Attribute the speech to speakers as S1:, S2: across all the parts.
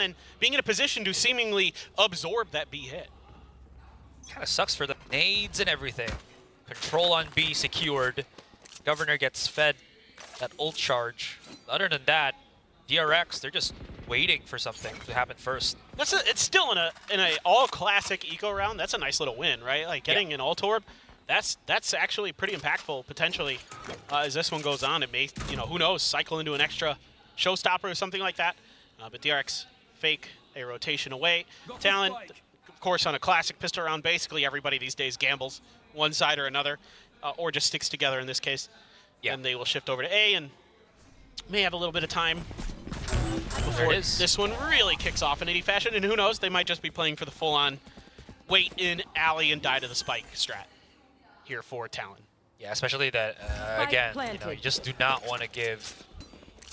S1: and being in a position to seemingly absorb that B hit.
S2: Kind of sucks for the nades and everything. Control on B secured. Governor gets fed that ult charge. Other than that, DRX, they're just waiting for something to happen first.
S1: It's still in a all classic eco round. That's a nice little win, right? Like getting an ult orb. That's actually pretty impactful potentially as this one goes on. It may, who knows, cycle into an extra showstopper or something like that. But DRX fake a rotation away. Talon, of course, on a classic pistol round, basically everybody these days gambles one side or another, or just sticks together in this case. Yeah. And they will shift over to A and may have a little bit of time before this one really kicks off in 80 fashion. And who knows, they might just be playing for the full-on wait in alley and die to the spike strat here for Talon.
S2: Yeah, especially that, again, you just do not want to give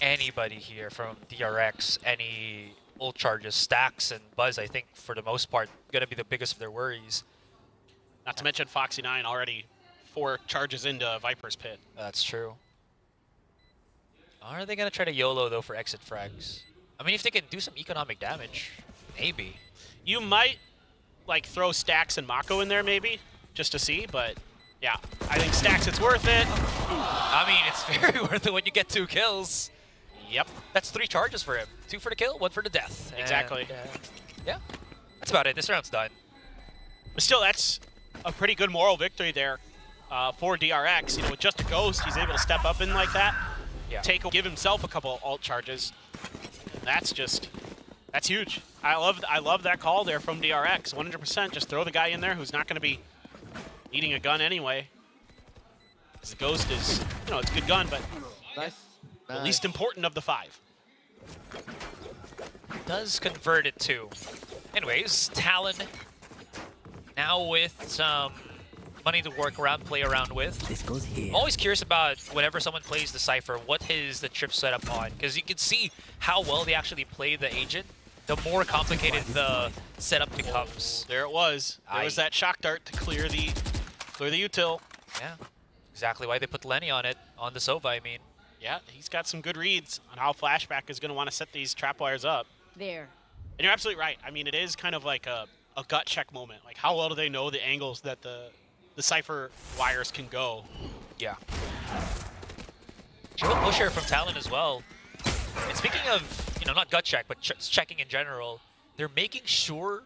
S2: anybody here from DRX any ult charges. Stacks and Buzz, I think, for the most part, going to be the biggest of their worries.
S1: Not to mention Foxy9 already 4 charges into Viper's pit.
S2: That's true. Are they going to try to YOLO, though, for exit frags? I mean, if they can do some economic damage, maybe.
S1: You might, throw Stacks and Mako in there, maybe, just to see, but yeah, I think Stacks, it's worth it.
S2: I mean, it's very worth it when you get 2 kills.
S1: Yep.
S2: That's 3 charges for him. 2 for the kill, 1 for the death.
S1: Exactly.
S2: And, yeah, that's about it. This round's done.
S1: But still, that's a pretty good moral victory there for DRX. With just a ghost, he's able to step up in like that. Yeah. Give himself a couple ult charges. And that's huge. I love that call there from DRX. 100%. Just throw the guy in there who's not going to be needing a gun anyway. Because the ghost is, it's a good gun, but the least important of the 5.
S2: Does convert it too. Anyways, Talon now with some money to work around, play around with.
S3: This goes here.
S2: I'm always curious about whenever someone plays the Cypher, what is the trip setup on? Because you can see how well they actually play the agent. The more complicated the setup becomes.
S1: There it was. There was that shock dart to clear the util.
S2: Yeah, exactly why they put Lenny on it, on the Sova, I mean.
S1: Yeah, he's got some good reads on how Flashback is going to want to set these trapwires up.
S4: There.
S1: And you're absolutely right. I mean, it is kind of like a gut check moment. Like, how well do they know the angles that the Cypher wires can go?
S2: Yeah. Triple push here from Talon as well. And speaking of, not gut check, but checking in general, they're making sure,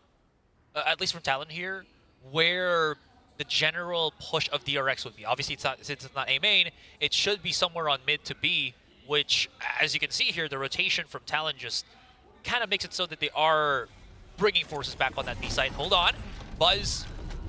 S2: at least from Talon here, where the general push of DRX would be. Obviously, since it's not A main, it should be somewhere on mid to B, which, as you can see here, the rotation from Talon just kind of makes it so that they are bringing forces back on that B side. Hold on. Buzz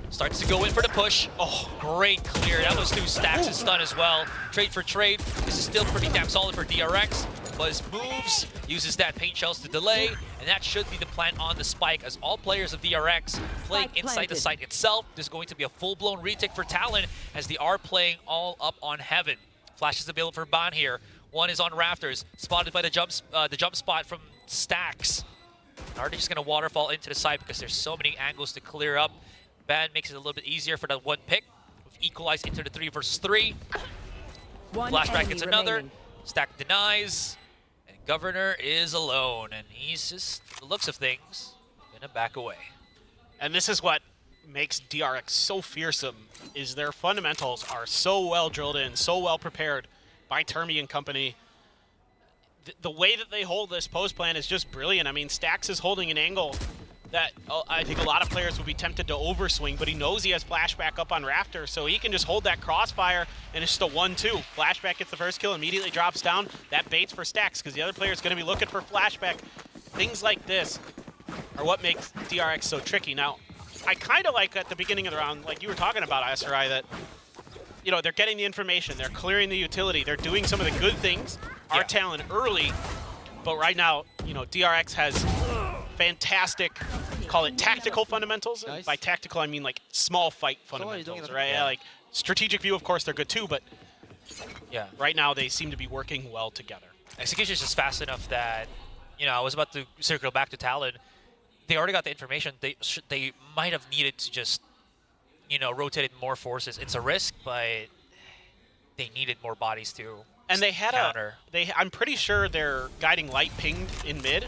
S2: starts to go in for the push. Oh, great clear. That was 2 stacks and stun as well. Trade for trade. This is still pretty damn solid for DRX. Buzz moves, uses that paint shells to delay, and that should be the plan on the spike as all players of DRX playing inside the site itself. There's going to be a full-blown retake for Talon as they are playing all up on Heaven. Flash is available for Ban here. One is on Rafters, spotted by the jump spot from Stacks. Are they just going to waterfall into the side because there's so many angles to clear up? Ban makes it a little bit easier for that one pick. Equalize into the 3 versus 3. Flashback gets another.
S4: Remaining.
S2: Stack denies. And Governor is alone. And he's just, from the looks of things, going to back away.
S1: And this is what makes DRX so fearsome, is their fundamentals are so well drilled in, so well prepared by Termi and company. The way that they hold this post plan is just brilliant. I mean, Stacks is holding an angle that I think a lot of players would be tempted to overswing, but he knows he has Flashback up on Rafter, so he can just hold that crossfire, and it's just a 1-2. Flashback gets the first kill, immediately drops down. That baits for Stacks, because the other player is going to be looking for Flashback. Things like this are what makes DRX so tricky. Now, I kind of like at the beginning of the round, like you were talking about, SRI, that they're getting the information, they're clearing the utility, they're doing some of the good things, our talent early, but right now, DRX has fantastic, call it tactical fundamentals. Nice. By tactical, I mean like small fight fundamentals, right? Yeah. Like strategic view, of course, they're good too, but yeah, right now they seem to be working well together.
S2: Execution is just fast enough that, I was about to circle back to Talon. They already got the information. They might have needed to just, rotate more forces. It's a risk, but they needed more bodies to
S1: and they had
S2: counter.
S1: I'm pretty sure their guiding light pinged in mid.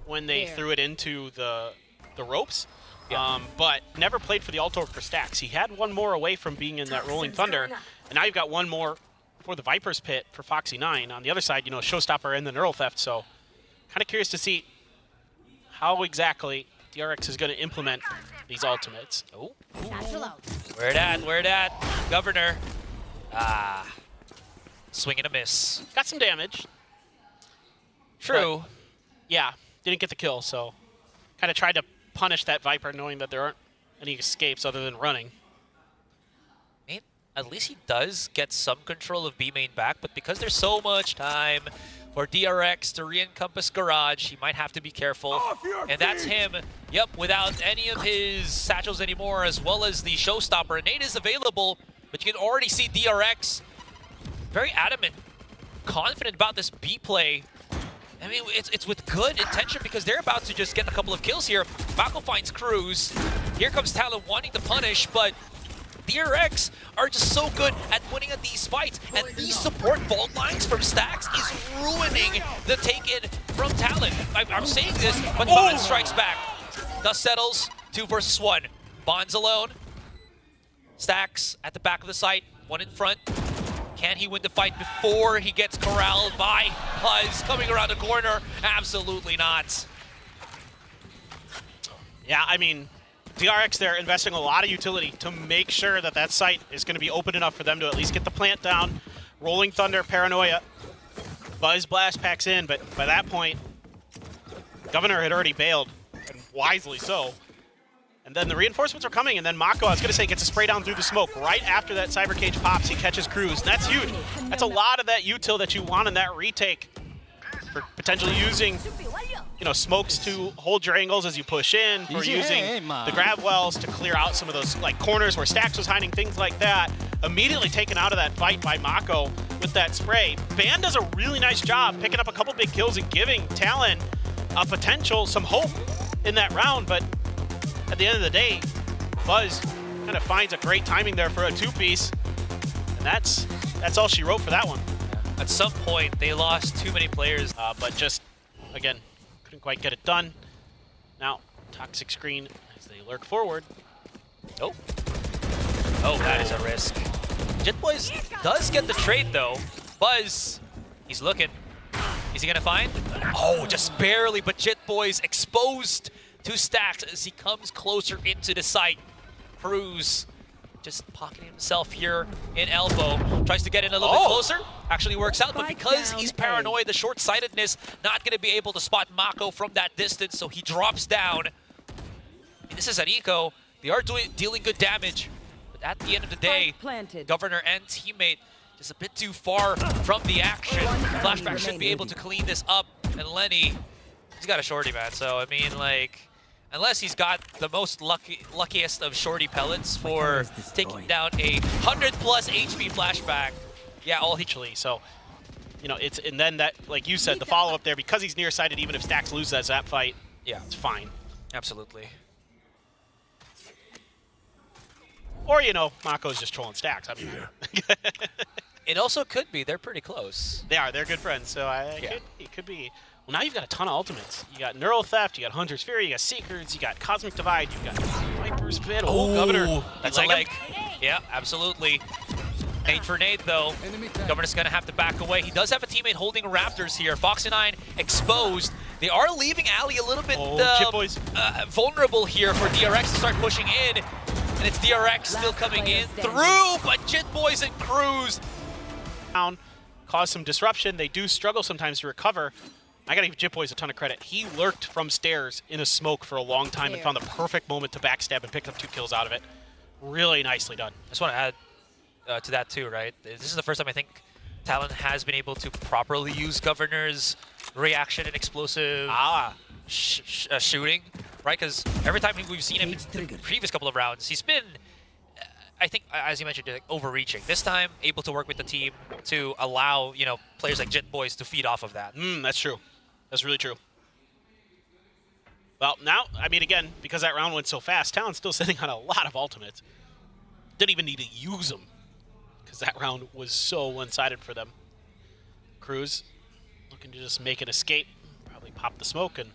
S1: when they threw it into the ropes,
S2: Yeah.
S1: but never played for the Alto or for Stacks. He had one more away from being in that Rolling Thunder, and now you've got one more for the Viper's Pit for Foxy9. On the other side, you know, Showstopper and the Neural Theft, so kind of curious to see how exactly DRX is going to implement these ultimates.
S2: Oh. Where it at? Where it at? Governor. Ah. Swing and a miss.
S1: Got some damage.
S2: True.
S1: But, yeah, didn't get the kill, so kind of tried to punish that Viper knowing that there aren't any escapes other than running.
S2: I mean, at least he does get some control of B main back, but because there's so much time for DRX to re-encompass Garage, he might have to be careful. And that's him, yep, without any of his satchels anymore, as well as the Showstopper. Nade is available, but you can already see DRX very adamant, confident about this B play. I mean, it's with good intention because they're about to just get a couple of kills here. Mako finds Cruz. Here comes Talon wanting to punish, but DRX are just so good at winning at these fights, and these support vault lines from Stacks is ruining the take-in from Talon. I'm saying this, but Talon strikes back. Dust settles, 2 versus 1. Bonds alone. Stacks at the back of the site, 1 in front. Can he win the fight before he gets corralled by Puzz coming around the corner? Absolutely not.
S1: Yeah, I mean, DRX, they're investing a lot of utility to make sure that that site is going to be open enough for them to at least get the plant down. Rolling Thunder, Paranoia, Buzz Blast packs in, but by that point, Governor had already bailed, and wisely so. And then the reinforcements are coming, and then Mako, I was going to say, gets a spray down through the smoke. Right after that Cyber Cage pops, he catches Cruz, and that's huge. That's a lot of that util that you want in that retake for potentially using, you know, smokes to hold your angles as you push in, for using the grab wells to clear out some of those like corners where Stacks was hiding, things like that. Immediately taken out of that fight by Mako with that spray. Ban does a really nice job picking up a couple big kills and giving Talon a potential, some hope in that round, but at the end of the day, Buzz kind of finds a great timing there for a 2-piece, and that's all she wrote for that one.
S2: At some point, they lost too many players.
S1: But just, again, couldn't quite get it done. Now, Toxic Screen as they lurk forward.
S2: Oh. Oh, that is a risk. Jitboys does get the trade, though. Buzz, he's looking. Is he going to find? Oh, just barely, but Jitboys exposed to Stacks as he comes closer into the site. Cruz just pocketing himself here in elbow. Tries to get in a little bit closer. Actually works out, but because he's paranoid, the short-sightedness, not going to be able to spot Mako from that distance, so he drops down. And this is an eco. They are dealing good damage, but at the end of the day, Governor and teammate just a bit too far from the action. Flashback should be able to clean this up, and Lenny, he's got a shorty, man. So, I mean, like, unless he's got the most luckiest of shorty pellets for taking down a 100+ HP flashback.
S1: Yeah, all actually. So, you know, it's, and then that, like you said, the follow-up there, because he's nearsighted, even if Stacks loses that fight,
S2: yeah,
S1: it's fine.
S2: Absolutely.
S1: Or, you know, Mako's just trolling Stacks. I mean,
S2: it also could be. They're pretty close.
S1: They are. They're good friends. So it could be. Well, now you've got a ton of ultimates. You got Neural Theft, you got Hunter's Fury, you got Seekers, you got Cosmic Divide, you got Viper's Pit. Oh, Governor.
S2: That's a leg. Yeah, absolutely. Nade for nade, though. Governor's going to have to back away. He does have a teammate holding Raptors here. Foxy9 exposed. They are leaving Ali a little bit vulnerable here for DRX to start pushing in. And it's DRX still coming in through, but Jitboys and Cruz
S1: cause some disruption. They do struggle sometimes to recover. I gotta give Jitboys a ton of credit. He lurked from stairs in a smoke for a long time and found the perfect moment to backstab and pick up 2 kills out of it. Really nicely done.
S2: I just want to add to that too, right? This is the first time I think Talon has been able to properly use Governor's reaction and explosive shooting, right? Because every time we've seen him in the previous couple of rounds, he's been, I think, as you mentioned, like, overreaching. This time, able to work with the team to allow, you know, players like Jitboys to feed off of that.
S1: That's true. That's really true. Well, now, I mean, again, because that round went so fast, Talon's still sitting on a lot of ultimates. Didn't even need to use them because that round was so one-sided for them. Cruz looking to just make an escape, probably pop the smoke and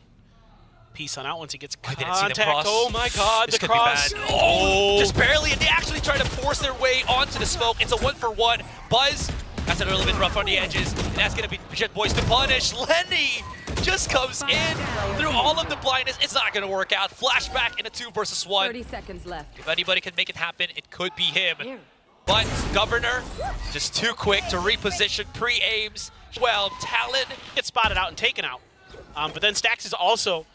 S1: piece on out once he gets
S2: I didn't see them
S1: contact.
S2: cross.
S1: Oh my god,
S2: This
S1: the
S2: could be
S1: cross.
S2: bad. Oh, just barely, and they actually try to force their way onto the smoke. It's a 1-for-1. Buzz, that's a little bit rough on the edges, and that's going to be Jet Boys to punish. Lenny just comes in through all of the blindness. It's not going to work out. Flashback in a 2 versus 1.
S3: 30 seconds left.
S2: If anybody can make it happen, it could be him. But Governor, just too quick to reposition, pre-aims. Well, Talon
S1: Gets spotted out and taken out. But then Stax is also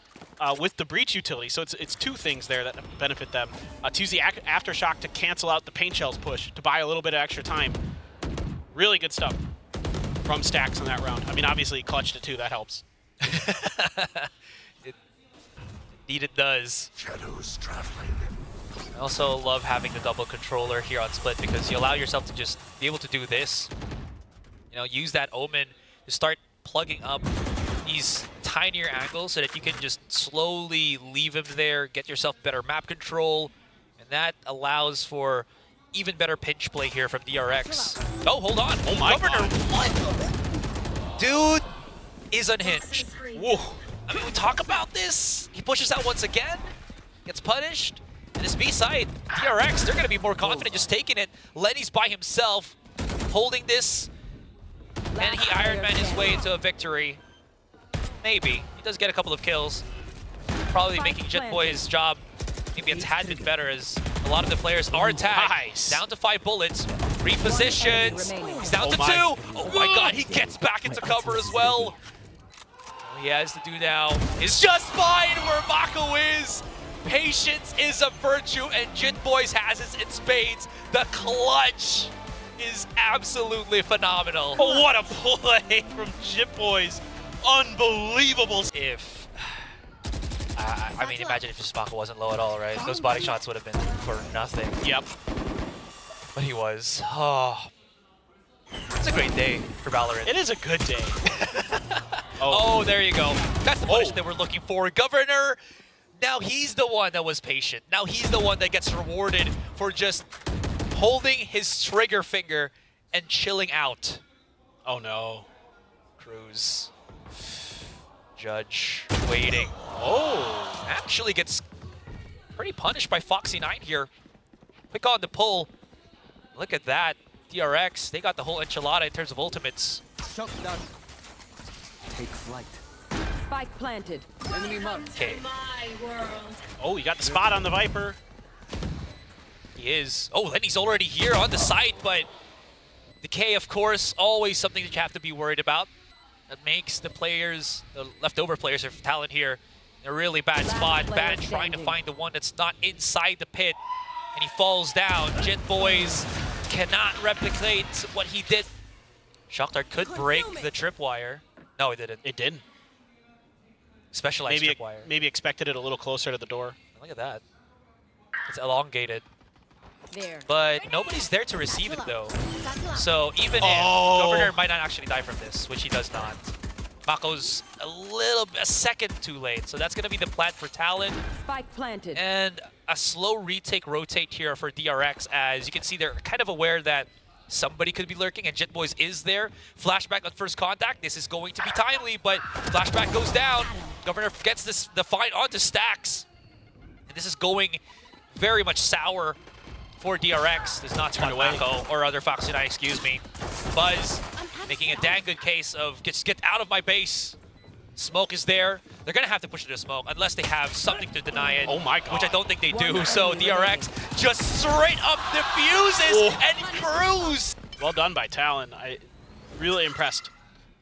S1: with the breach utility, so it's two things there that benefit them. To use the aftershock to cancel out the paint shells push, to buy a little bit of extra time. Really good stuff from Stax in that round. I mean, obviously he clutched it too, that helps.
S2: Indeed it does.
S4: Shadows traveling.
S2: I also love having the double controller here on Split because you allow yourself to just be able to do this. You know, use that Omen to start plugging up these tinier angles so that you can just slowly leave him there, get yourself better map control, and that allows for even better pinch play here from DRX. Oh, hold on.
S1: Oh my
S2: Governor,
S1: God.
S2: what? Dude is unhinged.
S1: Whoa.
S2: I mean, we talk about this. He pushes out once again, gets punished. And his B side, DRX, they're going to be more confident just taking it. Lenny's by himself, holding this, and he Iron Man his way into a victory. Maybe. He does get a couple of kills. Probably making Jet Boy's job maybe a tad bit better as a lot of the players are tagged.
S1: Nice.
S2: Down to 5 bullets. Repositions. He's down to 2. Oh my god, he gets back into cover as well. All he has to do now is just find where Mako is. Patience is a virtue, and Jit Boys has it in spades. The clutch is absolutely phenomenal.
S1: Oh, what a play from Jit Boys. Unbelievable.
S2: If, I mean, imagine if Mako wasn't low at all, right? Those body shots would have been for nothing.
S1: Yep.
S2: But he was. Oh, it's a great day for Valorant.
S1: It is a good day.
S2: Oh, there you go. That's the punish that we're looking for. Governor, now he's the one that was patient. Now he's the one that gets rewarded for just holding his trigger finger and chilling out.
S1: Oh no.
S2: Cruz. Judge waiting.
S1: Oh.
S2: Actually gets pretty punished by Foxy9 here. Quick on the pull. Look at that. DRX, they got the whole enchilada in terms of ultimates.
S5: Shot down. Take flight.
S3: Spike planted.
S5: Enemy marked.
S2: Okay,
S1: Oh, you got the spot on the Viper.
S2: he is. Oh, then he's already here on the site, but Decay, of course, always something that you have to be worried about. That makes the players, the leftover players of Talon here, in a really bad spot. Ban trying to find the one that's not inside the pit, and he falls down. Jit Boys cannot replicate what he did. Shakhtar could break the tripwire. No, he didn't.
S1: It did.
S2: Specialized tripwire.
S1: Maybe expected it a little closer to the door.
S2: Look at that. It's elongated.
S3: There.
S2: But nobody's there to receive it, though. So even if Governor might not actually die from this, which he does not, Mako's a second too late. So that's going to be the plant for Talon.
S3: Spike planted.
S2: And a slow retake rotate here for DRX, as you can see they're kind of aware that somebody could be lurking, and Jit Boys is there. Flashback on first contact. This is going to be timely, but flashback goes down. Governor gets the fight onto Stax. And this is going very much sour for DRX. Does not turn away. Mako, or other Foxy9, excuse me. Buzz making a dang good case of just get out of my base. Smoke is there. They're going to have to push it to smoke unless they have something to deny it.
S1: Oh my god.
S2: Which I don't think they do. So DRX just straight up diffuses and Cruz.
S1: Well done by Talon. I really impressed.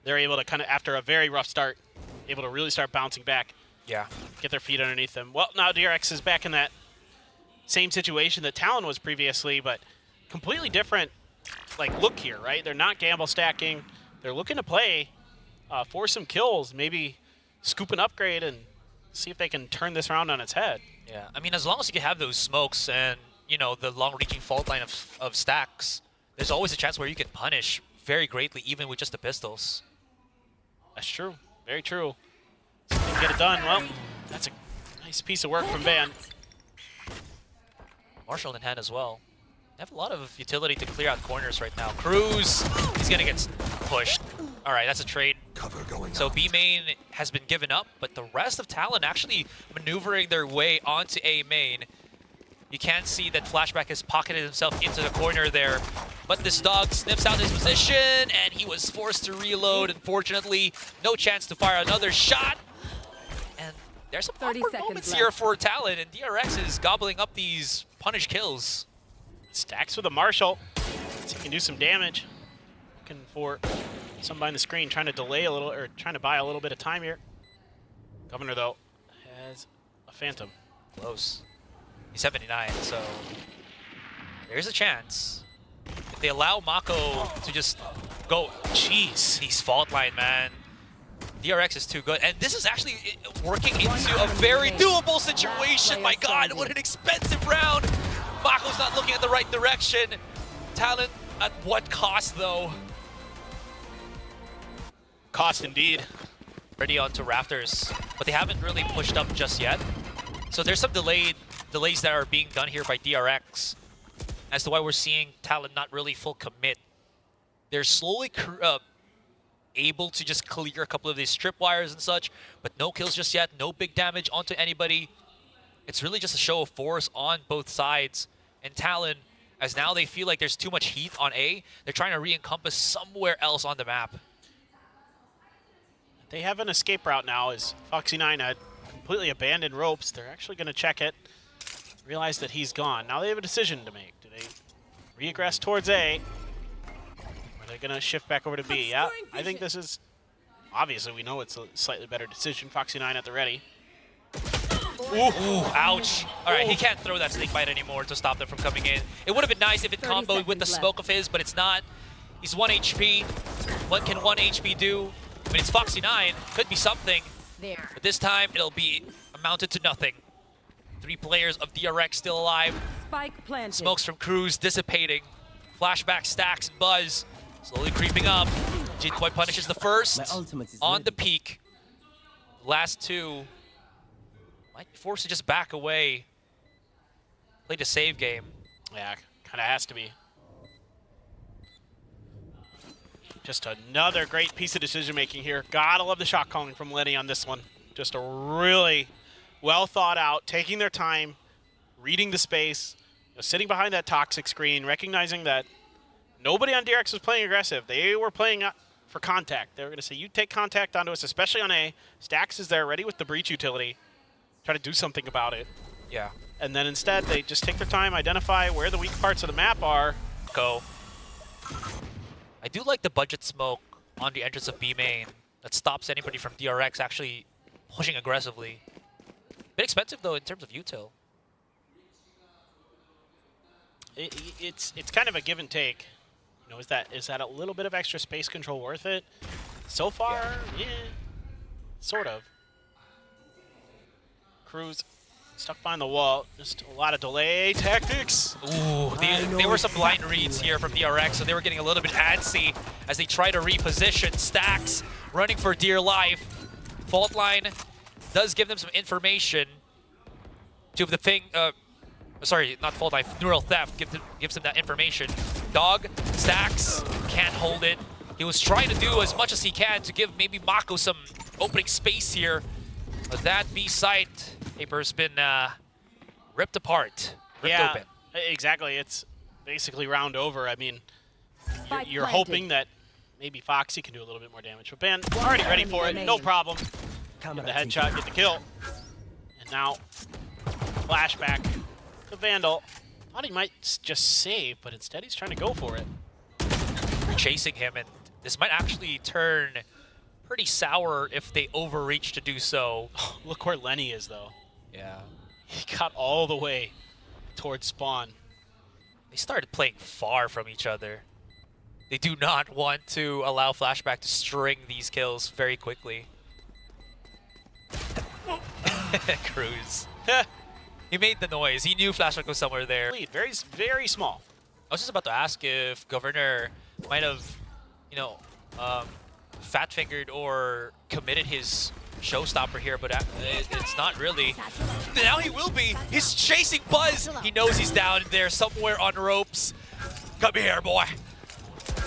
S1: They're able to kind of, after a very rough start, able to really start bouncing back,
S2: Yeah.
S1: get their feet underneath them. Well, now DRX is back in that same situation that Talon was previously, but completely different look here, right? They're not gamble stacking. They're looking to play for some kills, maybe scoop an upgrade and see if they can turn this round on its head.
S2: Yeah, I mean, as long as you can have those smokes and, you know, the long-reaching fault line of stacks, there's always a chance where you can punish very greatly, even with just the pistols.
S1: That's true. Very true. So if they can get it done, well, that's a nice piece of work from Van.
S2: Marshall in hand as well. They have a lot of utility to clear out corners right now. Cruz, he's going to get pushed. All right, that's a trade. So B main has been given up, but the rest of Talon actually maneuvering their way onto A main. You can see that Flashback has pocketed himself into the corner there, but this dog sniffs out his position, and he was forced to reload. Unfortunately, no chance to fire another shot. And there's some
S3: 30
S2: awkward
S3: seconds
S2: moments
S3: left.
S2: here for Talon, and DRX is gobbling up these punish kills.
S1: Stacks with a Marshall. So he can do some damage. Looking for some behind the screen, trying to delay a little, or trying to buy a little bit of time here. Governor, though, has a Phantom.
S2: Close. He's 79, so there's a chance. If they allow Mako to just go, jeez, he's fault line, man. DRX is too good, and this is actually working into a very doable situation. My God, what an expensive round. Mako's not looking at the right direction. Talon, at what cost, though?
S1: Cost indeed.
S2: Ready onto Rafters, but they haven't really pushed up just yet. So there's some delays that are being done here by DRX as to why we're seeing Talon not really full commit. They're slowly able to just clear a couple of these strip wires and such, but no kills just yet, no big damage onto anybody. It's really just a show of force on both sides. And Talon, as now they feel like there's too much heat on A, they're trying to re-encompass somewhere else on the map.
S1: They have an escape route now as Foxy9 had completely abandoned ropes. They're actually going to check it, realize that he's gone. Now they have a decision to make. Do they re-aggress towards A, or are they going to shift back over to B? Yeah, I think this is, obviously we know it's a slightly better decision. Foxy9 at the ready.
S2: Ooh, ouch. All right, he can't throw that snake bite anymore to stop them from coming in. It would have been nice if it
S3: 30
S2: comboed with the
S3: seconds
S2: smoke of his, but it's not. He's 1 HP. What can 1 HP do? I mean, it's Foxy9. Could be something.
S3: There.
S2: But this time, it'll be amounted to nothing. 3 players of DRX still alive.
S3: Spike planted.
S2: Smokes from Cruz dissipating. Flashback stacks and Buzz slowly creeping up. Jinkoy punishes the first
S5: My ultimate is
S2: on
S5: ready.
S2: the peak. Last 2 might be forced to just back away. Played a save game.
S1: Yeah, kind of has to be. Just another great piece of decision-making here. Gotta love the shot calling from Lenny on this one. Just a really well thought out, taking their time, reading the space, sitting behind that toxic screen, recognizing that nobody on DRX was playing aggressive. They were playing for contact. They were going to say, you take contact onto us, especially on A. Stax is there, ready with the breach utility. Try to do something about it.
S2: Yeah.
S1: And then instead, they just take their time, identify where the weak parts of the map are.
S2: Go. I do like the budget smoke on the entrance of B main that stops anybody from DRX actually pushing aggressively. Bit expensive though in terms of util.
S1: It's kind of a give and take. You know, is that a little bit of extra space control worth it? So far, yeah, sort of. Cruz stuck behind the wall. Just a lot of delay tactics.
S2: Ooh, there were some blind reads here from DRX, so they were getting a little bit antsy as they try to reposition. Stacks running for dear life. Fault line does give them some information to the thing. Sorry, not fault line. Neural theft gives them that information. Dog, Stacks can't hold it. He was trying to do as much as he can to give maybe Mako some opening space here. But that B site paper's been ripped apart, ripped open.
S1: Exactly. It's basically round over. I mean,
S3: Spike
S1: you're
S3: planted.
S1: hoping that maybe Foxy can do a little bit more damage. But Ben, already ready for it. No problem. Get the headshot, get the kill. And now, flashback to Vandal. Thought he might just save, but instead he's trying to go for it.
S2: Chasing him, and this might actually turn pretty sour if they overreach to do so.
S1: Look where Lenny is, though.
S2: Yeah.
S1: He got all the way towards spawn.
S2: They started playing far from each other. They do not want to allow Flashback to string these kills very quickly. Cruz. He made the noise. He knew Flashback was somewhere there.
S1: Lead, very, very small.
S2: I was just about to ask if Governor might have, you know, fat-fingered or committed his showstopper here, but it's not really. Now he will be. He's chasing Buzz. He knows he's down there somewhere on ropes. Come here, boy.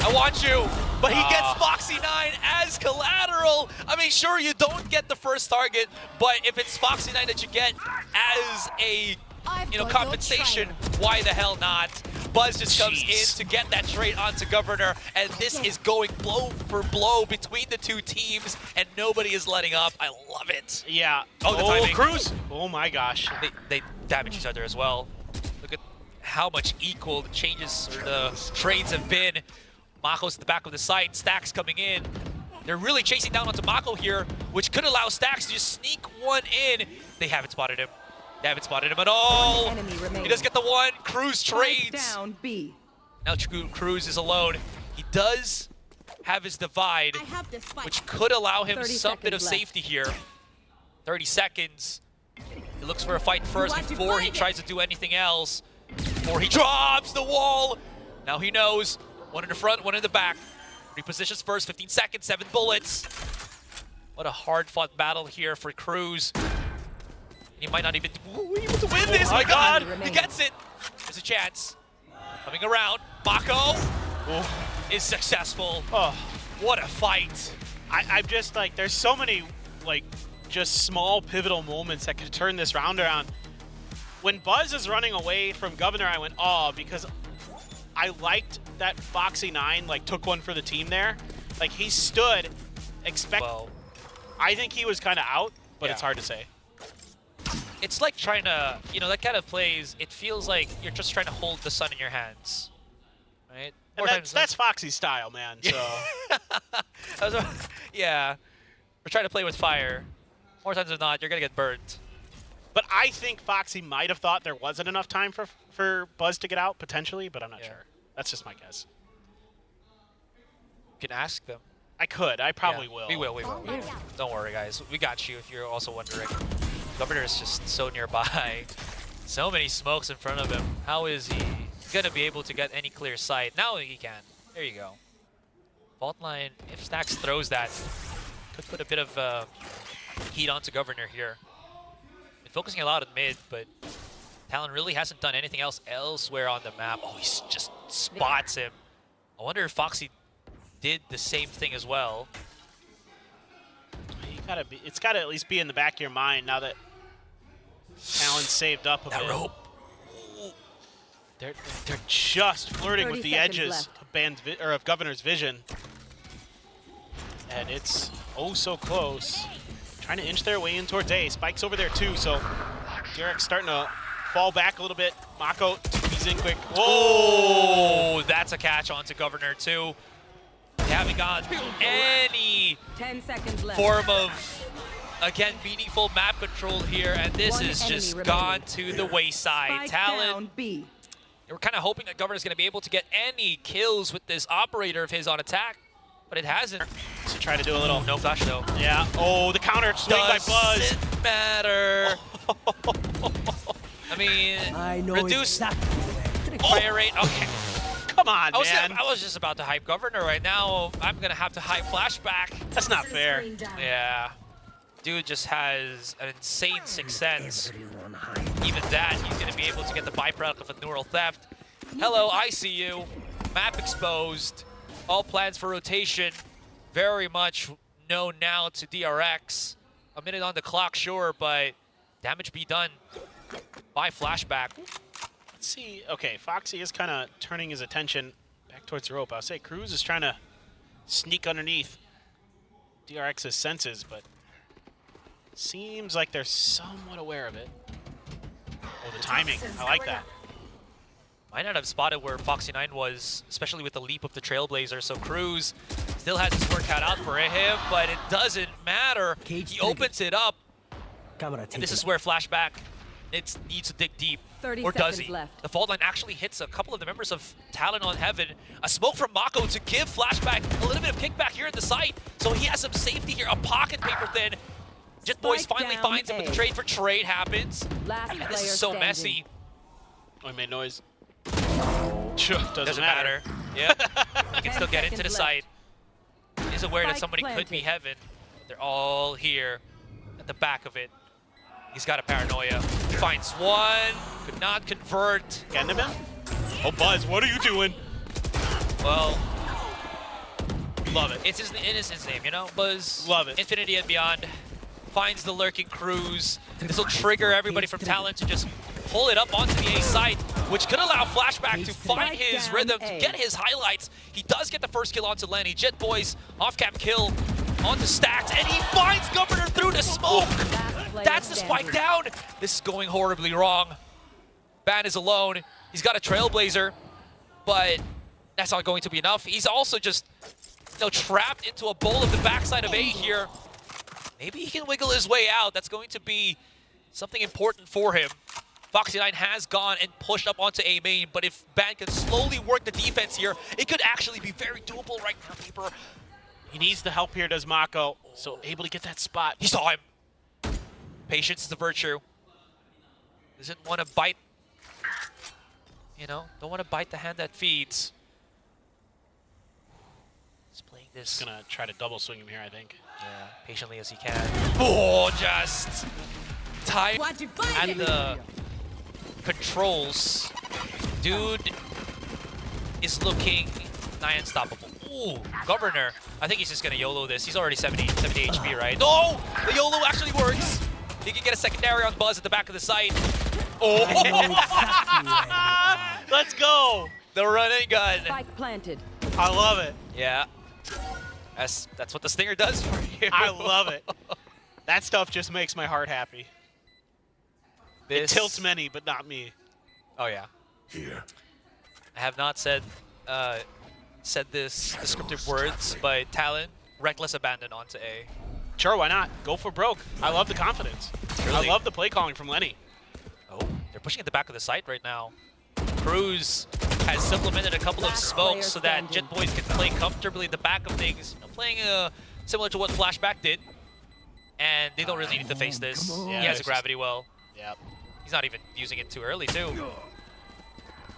S2: I want you. But he gets Foxy9 as collateral. general, I mean, sure, you don't get the first target, but if it's Foxy9 that you get as a compensation, why the hell not? Buzz just comes in to get that trade onto Governor, and this is going blow for blow between the two teams, and nobody is letting up. I love it.
S1: Yeah.
S2: Oh, the timing.
S1: Cruz! Oh my gosh.
S2: They damage each other as well. Look at how much equal the changes or the trades have been. Mako's at the back of the site, Stax coming in. They're really chasing down onto Mako here, which could allow Stax to just sneak one in. They haven't spotted him. They haven't spotted him at all. He does get the one. Cruz trades.
S3: Down B.
S2: Now Cruz is alone. He does have his divide, which could allow him some bit of safety here. 30 seconds. He looks for a fight first before he tries to do anything else. Before he drops the wall. Now he knows. One in the front, one in the back. Repositions first, 15 seconds, 7 bullets. What a hard-fought battle here for Cruz. He might not even be able to win this.
S1: Oh my God.
S2: He gets it. There's a chance. Coming around. Mako is successful.
S1: Oh.
S2: What a fight.
S1: I'm just like, there's so many, like, just small pivotal moments that could turn this round around. When Buzz is running away from Governor, I went, oh, because I liked that Foxy9, like, took one for the team there. Like, he stood,
S2: Well,
S1: I think he was kind of out, but
S2: yeah.
S1: it's hard to say.
S2: It's like trying to, that kind of plays, it feels like you're just trying to hold the sun in your hands, right?
S1: And that's Foxy's style, man, so.
S2: Yeah, we're trying to play with fire. More times than not, you're going to get burnt.
S1: But I think Foxy might have thought there wasn't enough time for Buzz to get out, potentially, but I'm not sure. That's just my guess.
S2: You can ask them.
S1: I could. I probably will.
S2: We will. Don't worry, guys. We got you if you're also wondering. Governor is just so nearby. So many smokes in front of him. How is he going to be able to get any clear sight? Now he can. There you go. Vault line, if Stax throws that, could put a bit of heat onto Governor here. Been focusing a lot on mid, but Talon really hasn't done anything else elsewhere on the map. Oh, he just spots him. I wonder if Foxy did the same thing as well.
S1: It's got to at least be in the back of your mind now that Talon's saved up a bit.
S2: Rope.
S1: They're just flirting with the edges of Governor's vision. And it's oh so close. Trying to inch their way in towards A. Spike's over there too, so DRX starting to fall back a little bit. Mako, he's in quick.
S2: Whoa! That's a catch onto Governor too. They haven't got any
S3: 10 seconds left.
S2: form of, again, meaningful map control here, and this is just gone to the wayside. Talon,
S3: B.
S2: we're kind of hoping that Governor's going to be able to get any kills with this operator of his on attack, but it hasn't.
S1: So try to do a little.
S2: No flash though.
S1: Yeah. Oh, the counter swing by Buzz.
S2: Doesn't matter. I mean, reduce fire rate. Okay.
S1: Come on, man.
S2: I was just about to hype Governor right now. I'm going to have to hype Flashback.
S1: That's not fair.
S2: Yeah. Dude just has an insane sixth sense. Even that, he's going to be able to get the byproduct of a neural theft. Hello, I see you. Map exposed. All plans for rotation. Very much known now to DRX. A minute on the clock, sure, but damage be done by Flashback.
S1: Let's see. Okay, Foxy is kind of turning his attention back towards the rope. I'll say Cruz is trying to sneak underneath DRX's senses, but seems like they're somewhat aware of it. Oh, the timing. I like that.
S2: Might not have spotted where Foxy9 was, especially with the leap of the Trailblazer, so Cruz still has his work cut out for him, but it doesn't matter. He opens it up, and this is where Flashback needs to dig deep.
S3: 30
S2: or does
S3: seconds
S2: he?
S3: left.
S2: The fault line actually hits a couple of the members of Talon on Heaven. A smoke from Mako to give Flashback a little bit of kickback here at the site, so he has some safety here. A pocket paper thin. Jit Boys finally finds him, but the trade for trade happens. And this is so messy.
S1: Oh, he made noise. Doesn't matter.
S2: Yeah, he can still get into the site. He's aware that somebody could be Heaven. They're all here at the back of it. He's got a paranoia. Finds one, could not convert.
S1: Getting him in? Oh, Buzz, what are you doing?
S2: Well,
S1: Love it.
S2: It's his innocence name, you know? Buzz,
S1: Love it.
S2: Infinity and Beyond, finds the lurking cruise. This will trigger everybody from Talon to just pull it up onto the A site, which could allow Flashback to find his rhythm, to get his highlights. He does get the first kill onto Lenny. Jet Boys, off-cap kill onto Stacks, and he finds Governor through the smoke. That's the spike down. This is going horribly wrong. Ban is alone. He's got a Trailblazer, but that's not going to be enough. He's also just, you know, trapped into a bowl of the backside of A here. Maybe he can wiggle his way out. That's going to be something important for him. Foxy9 has gone and pushed up onto A main, but if Ban can slowly work the defense here, it could actually be very doable right now, Paper.
S1: He needs the help here, does Mako. So able to get that spot.
S2: He saw him. Patience is the virtue. Doesn't want to bite, you know, don't want to bite the hand that feeds. He's playing this.
S1: Gonna try to double swing him here, I think.
S2: Yeah, patiently as he can. Oh, just time at the controls. Dude is looking nigh unstoppable. Ooh, Governor. I think he's just gonna YOLO this. He's already 70 HP, right? No! The YOLO actually works. He can get a secondary on Buzz at the back of the site. Oh!
S1: Let's go!
S2: The run and gun.
S3: Spike planted.
S1: I love it.
S2: Yeah. That's what the Stinger does for you.
S1: I love it. That stuff just makes my heart happy. It tilts many, but not me.
S2: Oh yeah.
S5: Here.
S2: I have not said this descriptive words, but Talon, reckless abandon onto A.
S1: Sure, why not? Go for broke. I love the confidence.
S2: Really?
S1: I love the play calling from Lenny.
S2: Oh, they're pushing at the back of the site right now. Cruz has supplemented a couple of smokes so that Jet Boys can play comfortably at the back of things, you know, playing similar to what Flashback did. And they don't really need to face this.
S1: Yeah,
S2: He has a
S1: it's
S2: gravity well.
S1: Yep.
S2: He's not even using it too early, too.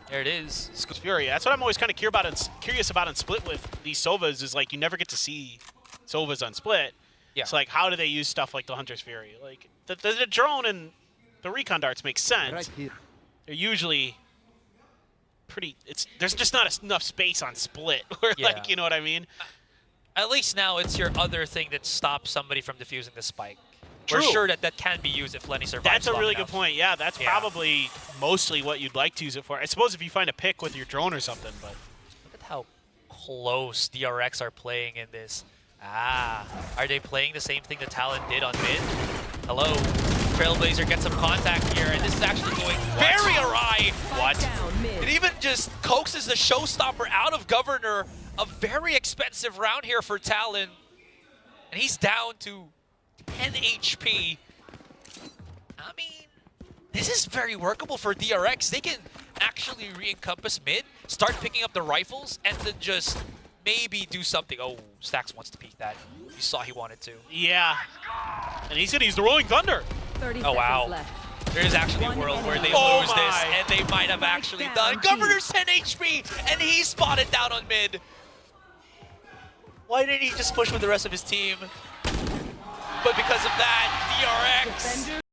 S2: There it is.
S1: It's Fury. That's what I'm always kind of curious about in Split with these Sovas is like you never get to see Sovas on Split.
S2: Yeah.
S1: So like how do they use stuff like the Hunter's Fury? Like the drone and the recon darts make sense.
S5: Right here.
S1: They're usually pretty. There's just not enough space on Split. Where
S2: Yeah.
S1: like you know what I mean?
S2: At least now it's your other thing that stops somebody from defusing the spike.
S1: True.
S2: We're sure that can be used if Lenny survives.
S1: That's a
S2: long
S1: really
S2: enough.
S1: good point. Yeah, that's probably mostly what you'd like to use it for. I suppose if you find a pick with your drone or something, but
S2: Look at how close DRX are playing in this. Ah, are they playing the same thing that Talon did on mid? Hello, Trailblazer gets some contact here, and this is actually going very awry.
S3: Spike down mid.
S2: It even just coaxes the showstopper out of Governor. A very expensive round here for Talon, and he's down to 10 HP. I mean, this is very workable for DRX. They can actually re-encompass mid, start picking up the rifles, and then just maybe do something. Oh, Stacks wants to peek that. You saw he wanted to.
S1: yeah. And he's gonna use the Rolling Thunder.
S3: 30
S2: Oh, wow.
S3: seconds left.
S2: There is actually a world where they
S1: Oh
S2: lose this,
S1: my.
S2: and they might have actually
S3: down,
S2: done.
S3: Pete.
S2: Governor's 10 HP, and he's spotted down on mid. Why didn't he just push with the rest of his team? But because of that, DRX